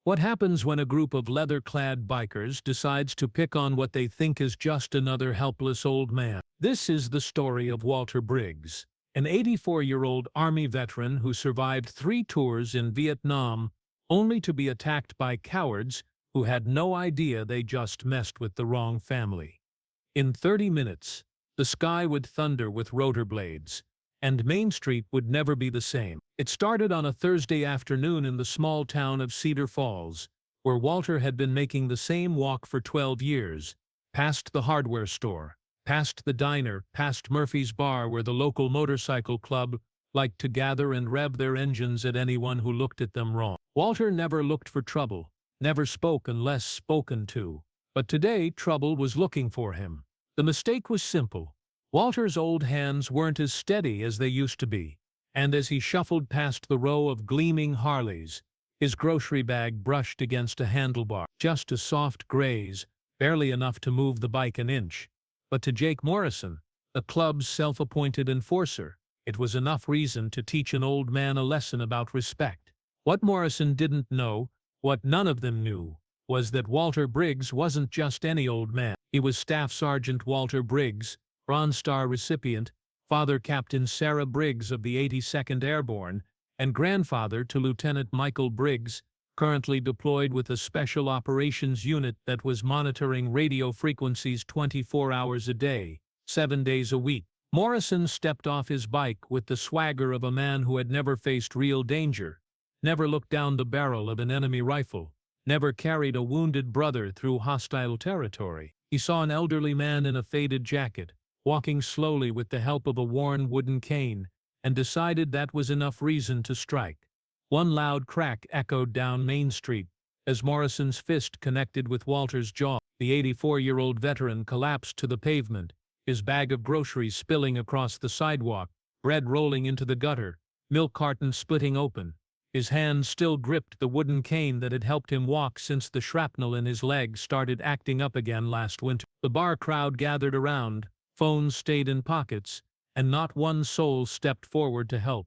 What happens when a group of leather-clad bikers decides to pick on what they think is just another helpless old man? This is the story of Walter Briggs, an 84-year-old Army veteran who survived 3 tours in Vietnam only to be attacked by cowards who had no idea they just messed with the wrong family. In 30 minutes, the sky would thunder with rotor blades, and Main Street would never be the same. It started on a Thursday afternoon in the small town of Cedar Falls, where Walter had been making the same walk for 12 years, past the hardware store, past the diner, past Murphy's bar where the local motorcycle club liked to gather and rev their engines at anyone who looked at them wrong. Walter never looked for trouble, never spoke unless spoken to, but today trouble was looking for him. The mistake was simple. Walter's old hands weren't as steady as they used to be, and as he shuffled past the row of gleaming Harleys, his grocery bag brushed against a handlebar. Just a soft graze, barely enough to move the bike an inch. But to Jake Morrison, the club's self-appointed enforcer, it was enough reason to teach an old man a lesson about respect. What Morrison didn't know, what none of them knew, was that Walter Briggs wasn't just any old man. He was Staff Sergeant Walter Briggs, Bronze Star recipient, Father Captain Sarah Briggs of the 82nd Airborne, and grandfather to Lieutenant Michael Briggs, currently deployed with a Special Operations Unit that was monitoring radio frequencies 24 hours a day, 7 days a week. Morrison stepped off his bike with the swagger of a man who had never faced real danger, never looked down the barrel of an enemy rifle, never carried a wounded brother through hostile territory. He saw an elderly man in a faded jacket, walking slowly with the help of a worn wooden cane, and decided that was enough reason to strike. One loud crack echoed down Main Street as Morrison's fist connected with Walter's jaw. The 84-year-old veteran collapsed to the pavement, his bag of groceries spilling across the sidewalk, bread rolling into the gutter, milk cartons splitting open. His hands still gripped the wooden cane that had helped him walk since the shrapnel in his leg started acting up again last winter. The bar crowd gathered around, phones stayed in pockets, and not one soul stepped forward to help.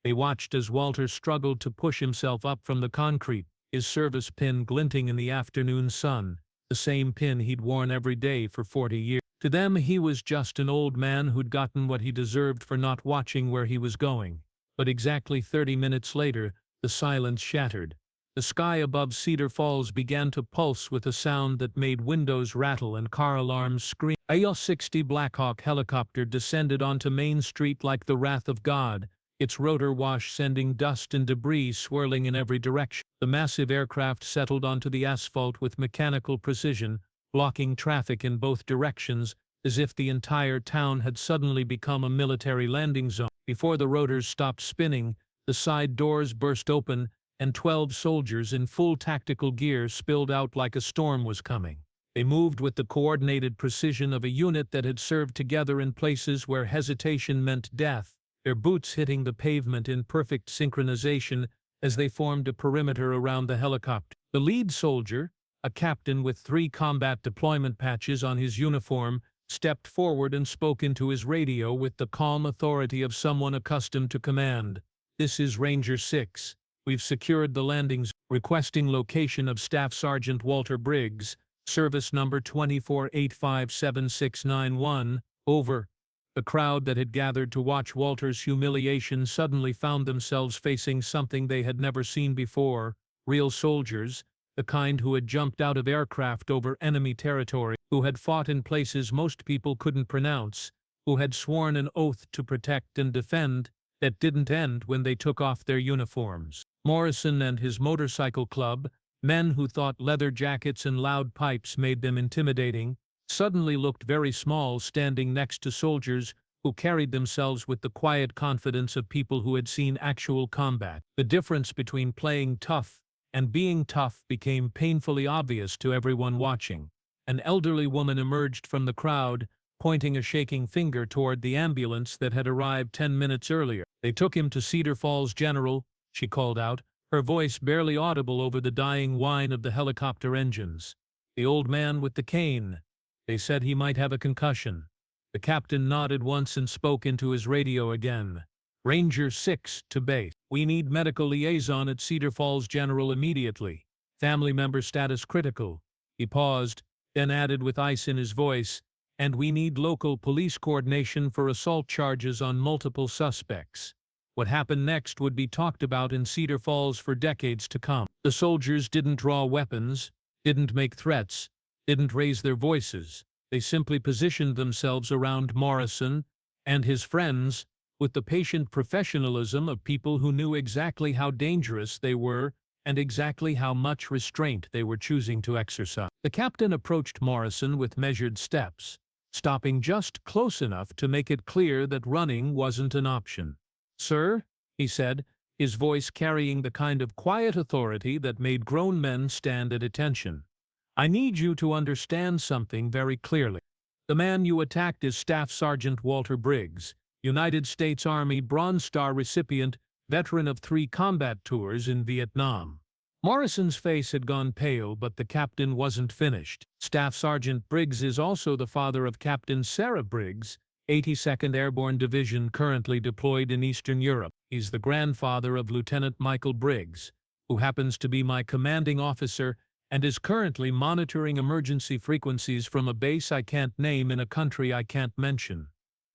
They watched as Walter struggled to push himself up from the concrete, his service pin glinting in the afternoon sun, the same pin he'd worn every day for 40 years. To them, he was just an old man who'd gotten what he deserved for not watching where he was going. But exactly 30 minutes later, the silence shattered. The sky above Cedar Falls began to pulse with a sound that made windows rattle and car alarms scream. A Il-60 BlackHawk helicopter descended onto Main Street like the wrath of God, its rotor wash sending dust and debris swirling in every direction. The massive aircraft settled onto the asphalt with mechanical precision, blocking traffic in both directions, as if the entire town had suddenly become a military landing zone. Before the rotors stopped spinning, the side doors burst open, and 12 soldiers in full tactical gear spilled out like a storm was coming. They moved with the coordinated precision of a unit that had served together in places where hesitation meant death, their boots hitting the pavement in perfect synchronization as they formed a perimeter around the helicopter. The lead soldier, a captain with 3 combat deployment patches on his uniform, stepped forward and spoke into his radio with the calm authority of someone accustomed to command. "This is Ranger 6. We've secured the landings, requesting location of Staff Sergeant Walter Briggs, service number 24857691, over." The crowd that had gathered to watch Walter's humiliation suddenly found themselves facing something they had never seen before: real soldiers, the kind who had jumped out of aircraft over enemy territory, who had fought in places most people couldn't pronounce, who had sworn an oath to protect and defend that didn't end when they took off their uniforms. Morrison and his motorcycle club, men who thought leather jackets and loud pipes made them intimidating, suddenly looked very small standing next to soldiers who carried themselves with the quiet confidence of people who had seen actual combat. The difference between playing tough and being tough became painfully obvious to everyone watching. An elderly woman emerged from the crowd, pointing a shaking finger toward the ambulance that had arrived 10 minutes earlier. "They took him to Cedar Falls, General," she called out, her voice barely audible over the dying whine of the helicopter engines. "The old man with the cane. They said he might have a concussion." The captain nodded once and spoke into his radio again. "Ranger 6 to base. We need medical liaison at Cedar Falls, General, immediately." Family member status critical. He paused, then added with ice in his voice, and we need local police coordination for assault charges on multiple suspects. What happened next would be talked about in Cedar Falls for decades to come. The soldiers didn't draw weapons, didn't make threats, didn't raise their voices. They simply positioned themselves around Morrison and his friends with the patient professionalism of people who knew exactly how dangerous they were and exactly how much restraint they were choosing to exercise. The captain approached Morrison with measured steps, stopping just close enough to make it clear that running wasn't an option. "Sir," he said, his voice carrying the kind of quiet authority that made grown men stand at attention, "I need you to understand something very clearly. The man you attacked is Staff Sergeant Walter Briggs, United States Army Bronze Star recipient, veteran of 3 combat tours in Vietnam." Morrison's face had gone pale, but the captain wasn't finished. "Staff Sergeant Briggs is also the father of Captain Sarah Briggs, 82nd Airborne Division currently deployed in Eastern Europe. He's the grandfather of Lieutenant Michael Briggs, who happens to be my commanding officer and is currently monitoring emergency frequencies from a base I can't name in a country I can't mention."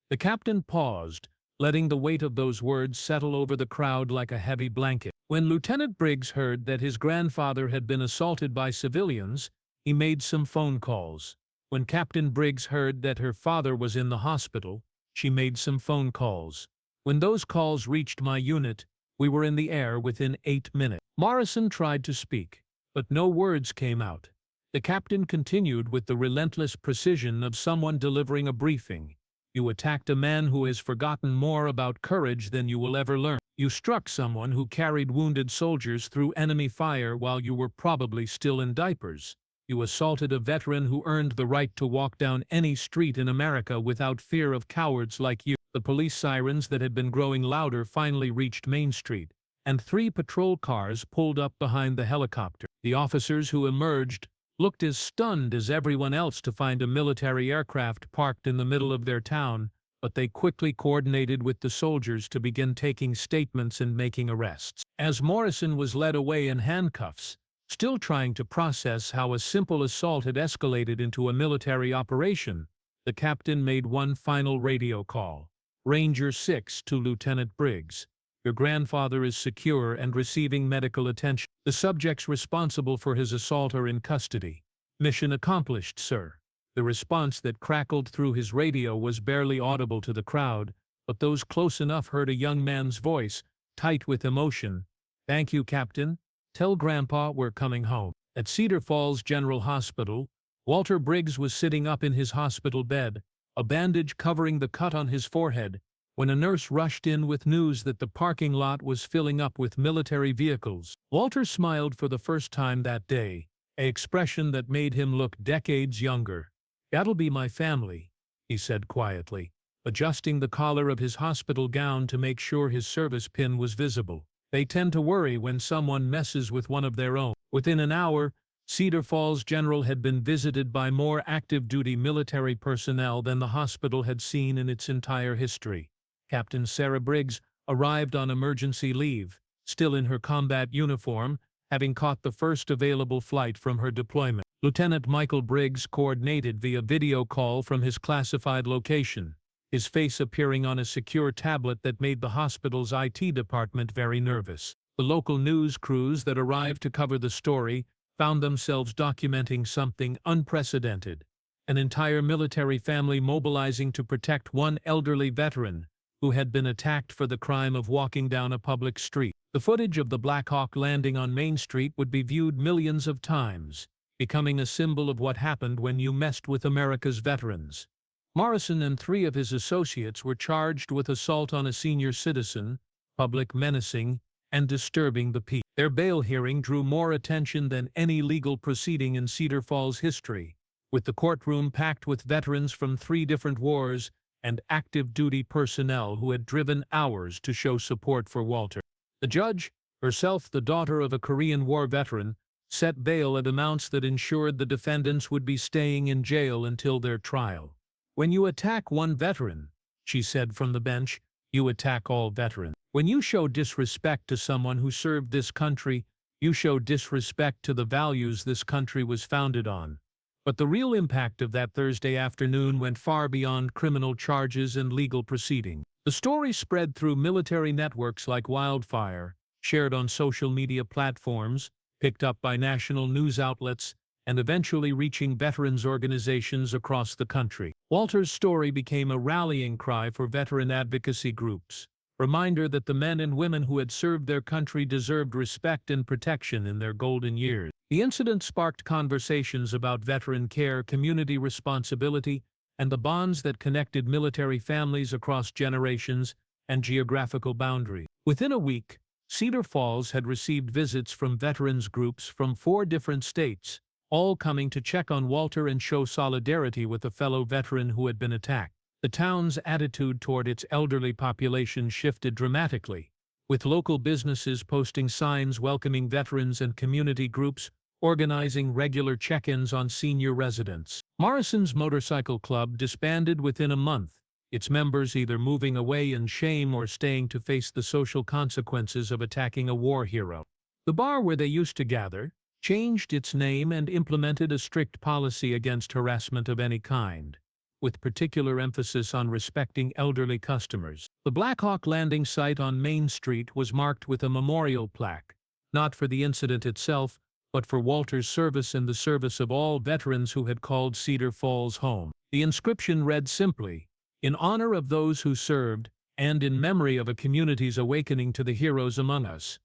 The captain paused, letting the weight of those words settle over the crowd like a heavy blanket. When Lieutenant Briggs heard that his grandfather had been assaulted by civilians, he made some phone calls. When Captain Briggs heard that her father was in the hospital, she made some phone calls. When those calls reached my unit, we were in the air within 8 minutes. Morrison tried to speak, but no words came out. The captain continued with the relentless precision of someone delivering a briefing. "You attacked a man who has forgotten more about courage than you will ever learn. You struck someone who carried wounded soldiers through enemy fire while you were probably still in diapers. You assaulted a veteran who earned the right to walk down any street in America without fear of cowards like you." The police sirens that had been growing louder finally reached Main Street, and 3 patrol cars pulled up behind the helicopter. The officers who emerged looked as stunned as everyone else to find a military aircraft parked in the middle of their town, but they quickly coordinated with the soldiers to begin taking statements and making arrests. As Morrison was led away in handcuffs, still trying to process how a simple assault had escalated into a military operation, the captain made one final radio call. "Ranger 6 to Lieutenant Briggs. Your grandfather is secure and receiving medical attention. The subjects responsible for his assault are in custody. Mission accomplished, sir." The response that crackled through his radio was barely audible to the crowd, but those close enough heard a young man's voice, tight with emotion. "Thank you, Captain. Tell Grandpa we're coming home." At Cedar Falls General Hospital, Walter Briggs was sitting up in his hospital bed, a bandage covering the cut on his forehead, when a nurse rushed in with news that the parking lot was filling up with military vehicles. Walter smiled for the first time that day, an expression that made him look decades younger. "That'll be my family," he said quietly, adjusting the collar of his hospital gown to make sure his service pin was visible. "They tend to worry when someone messes with one of their own." Within an hour, Cedar Falls General had been visited by more active-duty military personnel than the hospital had seen in its entire history. Captain Sarah Briggs arrived on emergency leave, still in her combat uniform, having caught the first available flight from her deployment. Lieutenant Michael Briggs coordinated via video call from his classified location, his face appearing on a secure tablet that made the hospital's IT department very nervous. The local news crews that arrived to cover the story found themselves documenting something unprecedented: an entire military family mobilizing to protect one elderly veteran who had been attacked for the crime of walking down a public street. The footage of the BlackHawk landing on Main Street would be viewed millions of times, becoming a symbol of what happened when you messed with America's veterans. Morrison and 3 of his associates were charged with assault on a senior citizen, public menacing, and disturbing the peace. Their bail hearing drew more attention than any legal proceeding in Cedar Falls history, with the courtroom packed with veterans from 3 different wars and active-duty personnel who had driven hours to show support for Walter. The judge, herself the daughter of a Korean War veteran, set bail at amounts that ensured the defendants would be staying in jail until their trial. "When you attack one veteran," she said from the bench, "you attack all veterans. When you show disrespect to someone who served this country, You show disrespect to the values this country was founded on. But the real impact of that Thursday afternoon went far beyond criminal charges and legal proceedings. The story spread through military networks like wildfire, shared on social media platforms, picked up by national news outlets, and eventually reaching veterans organizations across the country. Walter's story became a rallying cry for veteran advocacy groups, reminder that the men and women who had served their country deserved respect and protection in their golden years. The incident sparked conversations about veteran care, community responsibility, and the bonds that connected military families across generations and geographical boundaries. Within a week, Cedar Falls had received visits from veterans groups from 4 different states, all coming to check on Walter and show solidarity with a fellow veteran who had been attacked. The town's attitude toward its elderly population shifted dramatically, with local businesses posting signs welcoming veterans and community groups organizing regular check-ins on senior residents. Morrison's motorcycle club disbanded within a month, its members either moving away in shame or staying to face the social consequences of attacking a war hero. The bar where they used to gather changed its name and implemented a strict policy against harassment of any kind, with particular emphasis on respecting elderly customers. The BlackHawk landing site on Main Street was marked with a memorial plaque, not for the incident itself, but for Walter's service and the service of all veterans who had called Cedar Falls home. The inscription read simply, "In honor of those who served, and in memory of a community's awakening to the heroes among us."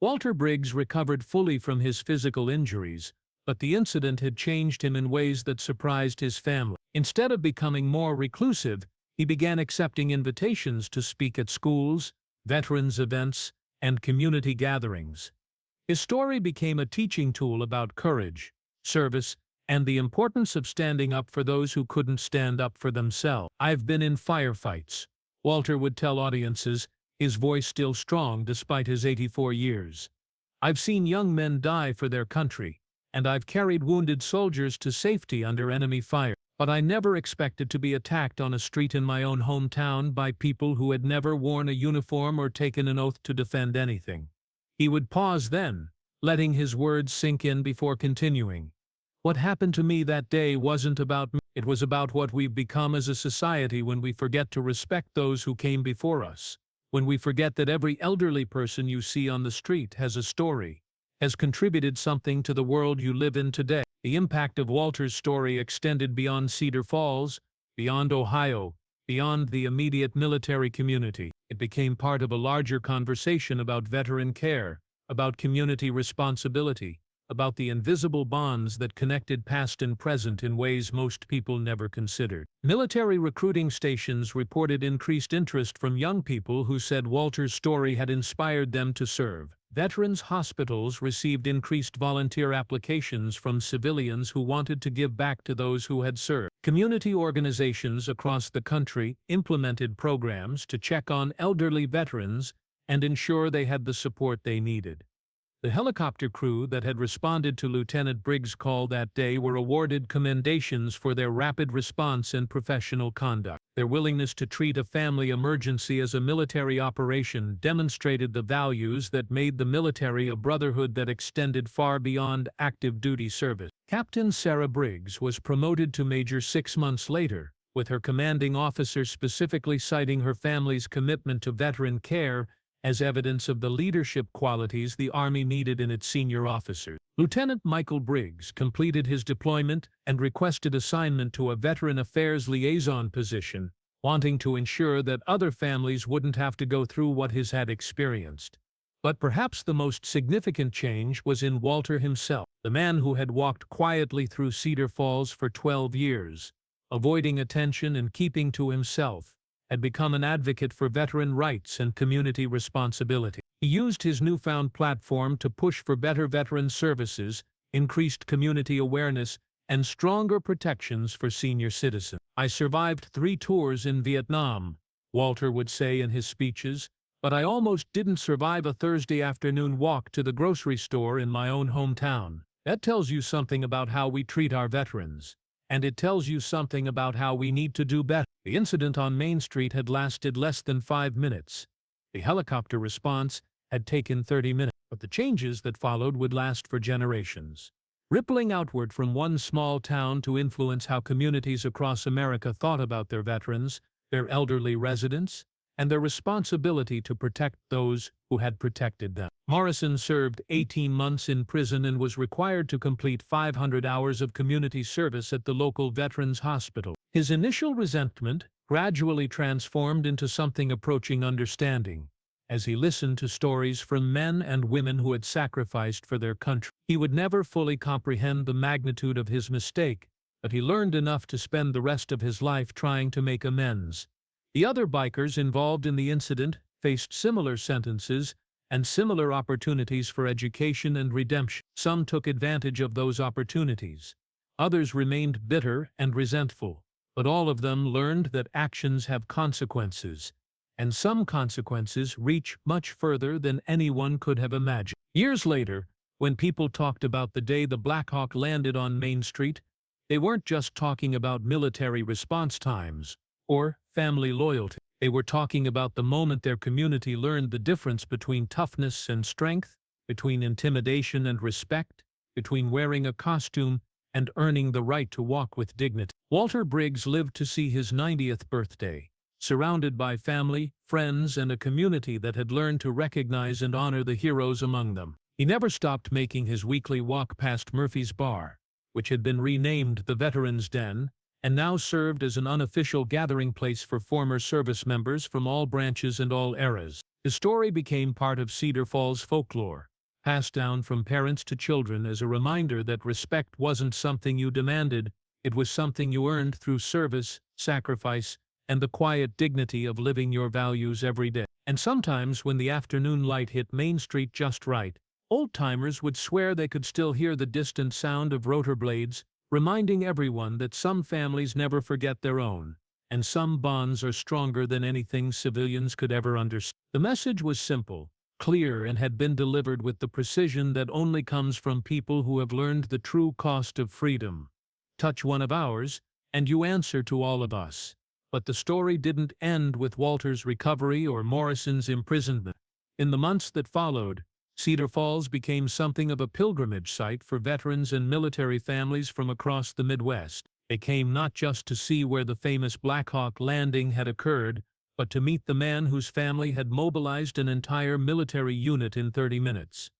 Walter Briggs recovered fully from his physical injuries, but the incident had changed him in ways that surprised his family. Instead of becoming more reclusive, he began accepting invitations to speak at schools, veterans events, and community gatherings. His story became a teaching tool about courage, service, and the importance of standing up for those who couldn't stand up for themselves. "I've been in firefights," Walter would tell audiences, his voice still strong despite his 84 years. "I've seen young men die for their country, and I've carried wounded soldiers to safety under enemy fire. But I never expected to be attacked on a street in my own hometown by people who had never worn a uniform or taken an oath to defend anything." He would pause then, letting his words sink in before continuing. "What happened to me that day wasn't about me. It was about what we've become as a society when we forget to respect those who came before us. When we forget that every elderly person you see on the street has a story, has contributed something to the world you live in today." The impact of Walter's story extended beyond Cedar Falls, beyond Ohio, beyond the immediate military community. It became part of a larger conversation about veteran care, about community responsibility, about the invisible bonds that connected past and present in ways most people never considered. Military recruiting stations reported increased interest from young people who said Walter's story had inspired them to serve. Veterans' hospitals received increased volunteer applications from civilians who wanted to give back to those who had served. Community organizations across the country implemented programs to check on elderly veterans and ensure they had the support they needed. The helicopter crew that had responded to Lieutenant Briggs' call that day were awarded commendations for their rapid response and professional conduct. Their willingness to treat a family emergency as a military operation demonstrated the values that made the military a brotherhood that extended far beyond active duty service. Captain Sarah Briggs was promoted to Major 6 months later, with her commanding officer specifically citing her family's commitment to veteran care as evidence of the leadership qualities the Army needed in its senior officers. Lieutenant Michael Briggs completed his deployment and requested assignment to a Veteran Affairs liaison position, wanting to ensure that other families wouldn't have to go through what his had experienced. But perhaps the most significant change was in Walter himself, the man who had walked quietly through Cedar Falls for 12 years, avoiding attention and keeping to himself, had become an advocate for veteran rights and community responsibility. He used his newfound platform to push for better veteran services, increased community awareness, and stronger protections for senior citizens. "I survived 3 tours in Vietnam," Walter would say in his speeches, "but I almost didn't survive a Thursday afternoon walk to the grocery store in my own hometown." That tells you something about how we treat our veterans. And it tells you something about how we need to do better. The incident on Main Street had lasted less than 5 minutes. The helicopter response had taken 30 minutes, but the changes that followed would last for generations, rippling outward from one small town to influence how communities across America thought about their veterans, their elderly residents, and their responsibility to protect those who had protected them. Morrison served 18 months in prison and was required to complete 500 hours of community service at the local veterans hospital. His initial resentment gradually transformed into something approaching understanding, as he listened to stories from men and women who had sacrificed for their country. He would never fully comprehend the magnitude of his mistake, but he learned enough to spend the rest of his life trying to make amends. The other bikers involved in the incident faced similar sentences and similar opportunities for education and redemption. Some took advantage of those opportunities. Others remained bitter and resentful, but all of them learned that actions have consequences, and some consequences reach much further than anyone could have imagined. Years later, when people talked about the day the BlackHawk landed on Main Street, they weren't just talking about military response times or family loyalty. They were talking about the moment their community learned the difference between toughness and strength, between intimidation and respect, between wearing a costume and earning the right to walk with dignity. Walter Briggs lived to see his 90th birthday, surrounded by family, friends, and a community that had learned to recognize and honor the heroes among them. He never stopped making his weekly walk past Murphy's Bar, which had been renamed the Veterans Den, and now served as an unofficial gathering place for former service members from all branches and all eras. His story became part of Cedar Falls folklore, passed down from parents to children as a reminder that respect wasn't something you demanded, it was something you earned through service, sacrifice, and the quiet dignity of living your values every day. And sometimes when the afternoon light hit Main Street just right, old-timers would swear they could still hear the distant sound of rotor blades, reminding everyone that some families never forget their own, and some bonds are stronger than anything civilians could ever understand. The message was simple, clear, and had been delivered with the precision that only comes from people who have learned the true cost of freedom. Touch one of ours, and you answer to all of us. But the story didn't end with Walter's recovery or Morrison's imprisonment. In the months that followed, Cedar Falls became something of a pilgrimage site for veterans and military families from across the Midwest. They came not just to see where the famous BlackHawk landing had occurred, but to meet the man whose family had mobilized an entire military unit in 30 minutes.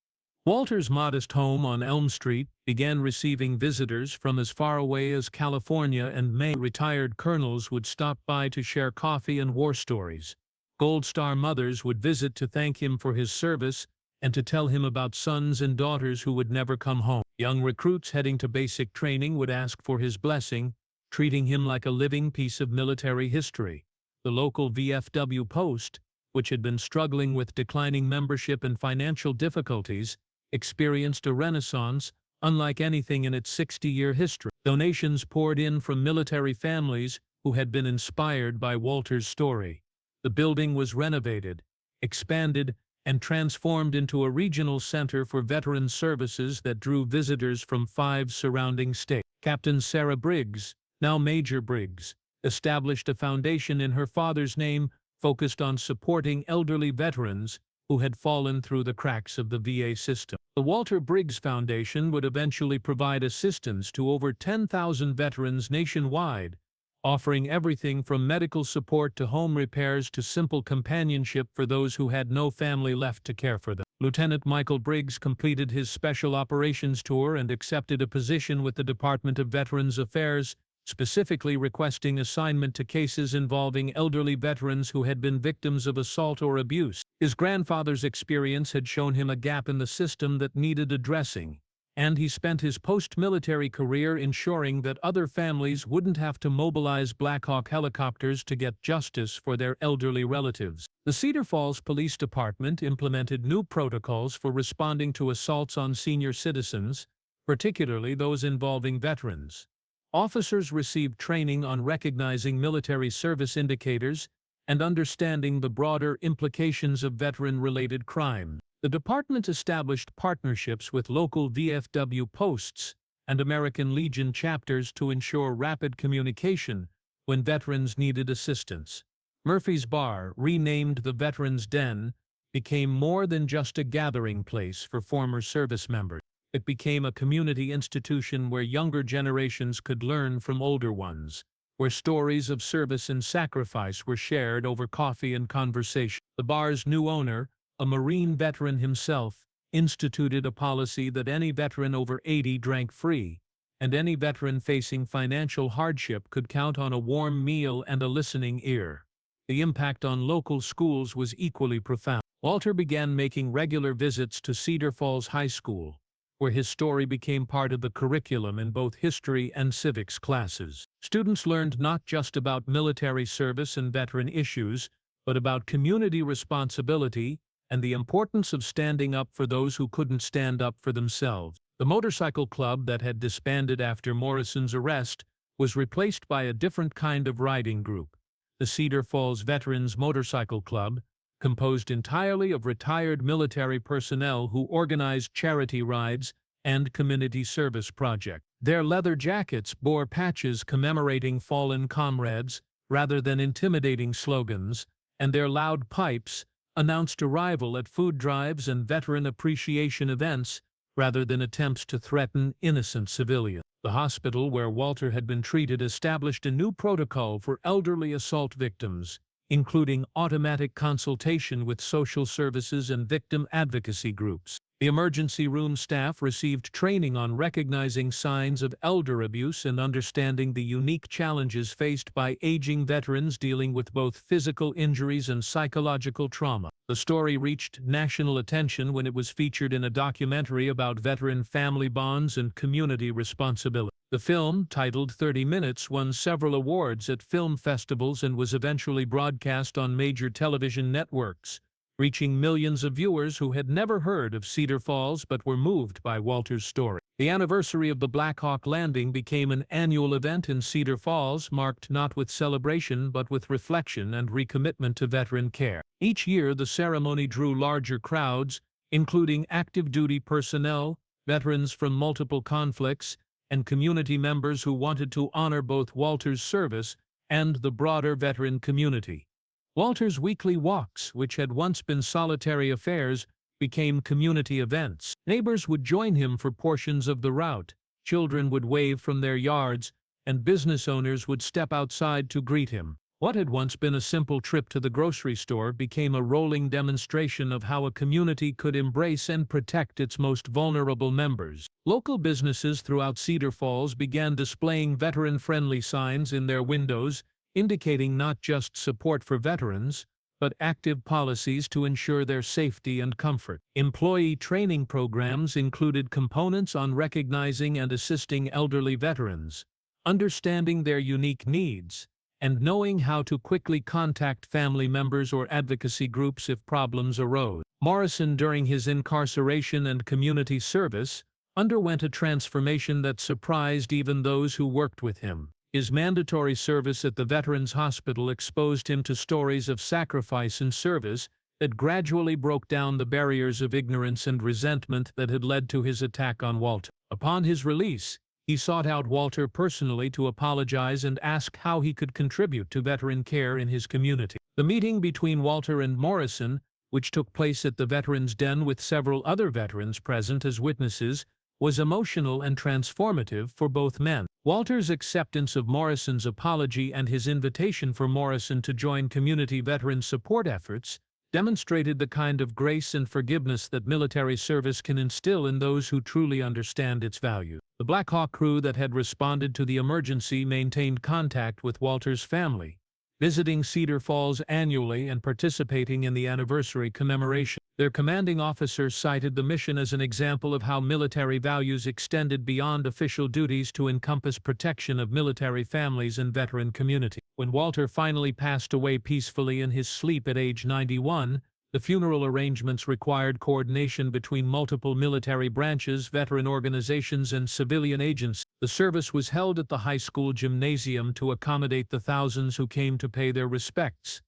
Walter's modest home on Elm Street began receiving visitors from as far away as California and Maine. Retired colonels would stop by to share coffee and war stories. Gold Star mothers would visit to thank him for his service and to tell him about sons and daughters who would never come home. Young recruits heading to basic training would ask for his blessing, treating him like a living piece of military history. The local VFW post, which had been struggling with declining membership and financial difficulties, experienced a renaissance unlike anything in its 60-year history. Donations poured in from military families who had been inspired by Walter's story. The building was renovated, expanded, and transformed into a regional center for veteran services that drew visitors from 5 surrounding states. Captain Sarah Briggs, now Major Briggs, established a foundation in her father's name focused on supporting elderly veterans who had fallen through the cracks of the VA system. The Walter Briggs Foundation would eventually provide assistance to over 10,000 veterans nationwide, offering everything from medical support to home repairs to simple companionship for those who had no family left to care for them. Lieutenant Michael Briggs completed his special operations tour and accepted a position with the Department of Veterans Affairs, specifically requesting assignment to cases involving elderly veterans who had been victims of assault or abuse. His grandfather's experience had shown him a gap in the system that needed addressing, and he spent his post-military career ensuring that other families wouldn't have to mobilize BlackHawk helicopters to get justice for their elderly relatives. The Cedar Falls Police Department implemented new protocols for responding to assaults on senior citizens, particularly those involving veterans. Officers received training on recognizing military service indicators and understanding the broader implications of veteran-related crime. The department established partnerships with local VFW posts and American Legion chapters to ensure rapid communication when veterans needed assistance. Murphy's Bar, renamed the Veterans Den, became more than just a gathering place for former service members. It became a community institution where younger generations could learn from older ones, where stories of service and sacrifice were shared over coffee and conversation. The bar's new owner, a Marine veteran himself, instituted a policy that any veteran over 80 drank free, and any veteran facing financial hardship could count on a warm meal and a listening ear. The impact on local schools was equally profound. Walter began making regular visits to Cedar Falls High School, where his story became part of the curriculum in both history and civics classes. Students learned not just about military service and veteran issues, but about community responsibility and the importance of standing up for those who couldn't stand up for themselves. The motorcycle club that had disbanded after Morrison's arrest was replaced by a different kind of riding group, the Cedar Falls Veterans Motorcycle Club, composed entirely of retired military personnel who organized charity rides and community service projects. Their leather jackets bore patches commemorating fallen comrades rather than intimidating slogans, and their loud pipes announced arrival at food drives and veteran appreciation events rather than attempts to threaten innocent civilians. The hospital where Walter had been treated established a new protocol for elderly assault victims, including automatic consultation with social services and victim advocacy groups. The emergency room staff received training on recognizing signs of elder abuse and understanding the unique challenges faced by aging veterans dealing with both physical injuries and psychological trauma. The story reached national attention when it was featured in a documentary about veteran family bonds and community responsibility. The film, titled 30 Minutes, won several awards at film festivals and was eventually broadcast on major television networks, reaching millions of viewers who had never heard of Cedar Falls but were moved by Walter's story. The anniversary of the BlackHawk landing became an annual event in Cedar Falls, marked not with celebration but with reflection and recommitment to veteran care. Each year, the ceremony drew larger crowds, including active duty personnel, veterans from multiple conflicts, and community members who wanted to honor both Walter's service and the broader veteran community. Walter's weekly walks, which had once been solitary affairs, became community events. Neighbors would join him for portions of the route, children would wave from their yards, and business owners would step outside to greet him. What had once been a simple trip to the grocery store became a rolling demonstration of how a community could embrace and protect its most vulnerable members. Local businesses throughout Cedar Falls began displaying veteran-friendly signs in their windows, indicating not just support for veterans, but active policies to ensure their safety and comfort. Employee training programs included components on recognizing and assisting elderly veterans, understanding their unique needs, and knowing how to quickly contact family members or advocacy groups if problems arose. Morrison, during his incarceration and community service, underwent a transformation that surprised even those who worked with him. His mandatory service at the Veterans Hospital exposed him to stories of sacrifice and service that gradually broke down the barriers of ignorance and resentment that had led to his attack on Walter. Upon his release, he sought out Walter personally to apologize and ask how he could contribute to veteran care in his community. The meeting between Walter and Morrison, which took place at the Veterans Den with several other veterans present as witnesses, was emotional and transformative for both men. Walter's acceptance of Morrison's apology and his invitation for Morrison to join community veteran support efforts demonstrated the kind of grace and forgiveness that military service can instill in those who truly understand its value. The BlackHawk crew that had responded to the emergency maintained contact with Walter's family, visiting Cedar Falls annually and participating in the anniversary commemoration. Their commanding officer cited the mission as an example of how military values extended beyond official duties to encompass protection of military families and veteran community. When Walter finally passed away peacefully in his sleep at age 91, the funeral arrangements required coordination between multiple military branches, veteran organizations, and civilian agencies. The service was held at the high school gymnasium to accommodate the thousands who came to pay their respects,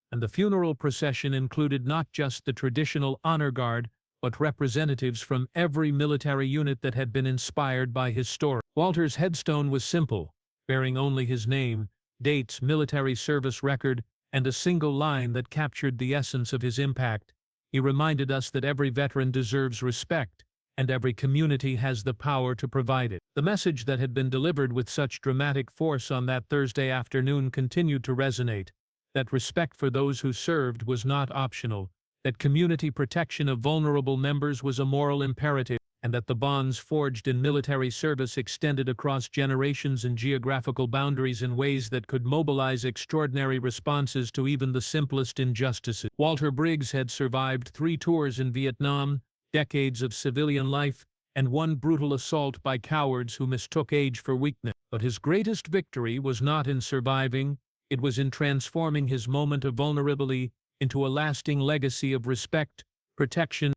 and the funeral procession included not just the traditional honor guard, but representatives from every military unit that had been inspired by his story. Walter's headstone was simple, bearing only his name, dates, military service record, and a single line that captured the essence of his impact. He reminded us that every veteran deserves respect, and every community has the power to provide it. The message that had been delivered with such dramatic force on that Thursday afternoon continued to resonate, that respect for those who served was not optional, that community protection of vulnerable members was a moral imperative, and that the bonds forged in military service extended across generations and geographical boundaries in ways that could mobilize extraordinary responses to even the simplest injustices. Walter Briggs had survived 3 tours in Vietnam, decades of civilian life, and 1 brutal assault by cowards who mistook age for weakness. But his greatest victory was not in surviving, it was in transforming his moment of vulnerability into a lasting legacy of respect, protection,